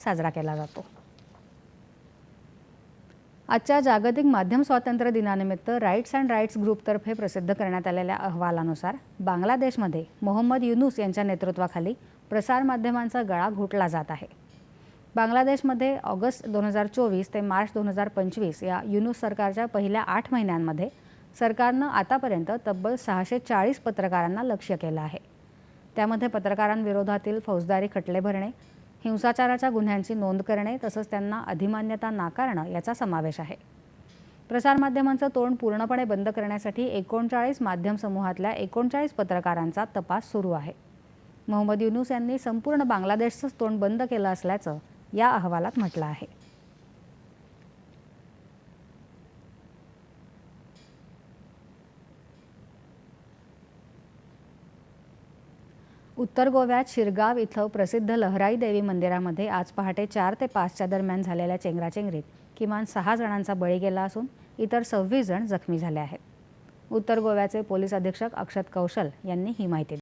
साजरा केला जातो। आजच्या जागतिक माध्यम स्वातंत्र्य दिनानिमित्त राईट्स अँड राईट्स ग्रुपतर्फे प्रसिद्ध करण्यात आलेल्या अहवालानुसार बांगलादेशमध्ये मोहम्मद युनूस यांच्या नेतृत्वाखाली प्रसार माध्यमांचा गळा घोटला जात आहे। बांगलादेशमध्ये ऑगस्ट 2024 ते मार्च 2025 या युनूस सरकारच्या पहिल्या 8 महिन्यांमध्ये सरकारनं आतापर्यंत तब्बल 640 पत्रकारांना लक्ष्य केलं आहे। त्यामध्ये पत्रकारांविरोधातील फौजदारी खटले भरणे, हिंसाचाराच्या गुन्ह्यांची नोंद करणे तसंच त्यांना अधिमान्यता नाकारणं याचा समावेश आहे। प्रसारमाध्यमांचं तोंड पूर्णपणे बंद करण्यासाठी 39 माध्यम समूहातल्या 39 पत्रकारांचा तपास सुरू आहे। मोहम्मद युनूस यांनी संपूर्ण बांगलादेशचं तोंड बंद केलं असल्याचं या अहवालात म्हटलं आहे। उत्तर गोव्यात शिरगाव इथं प्रसिद्ध लहराई देवी मंदिरामध्ये आज पहाटे 4 ते 5च्या दरम्यान झालेल्या चेंगराचेंगरीत किमान 6 जणांचा बळी गेला असून इतर 26 जण जखमी झाले आहेत। उत्तर गोव्याचे पोलीस अधीक्षक अक्षत कौशल यांनी ही माहिती दिली।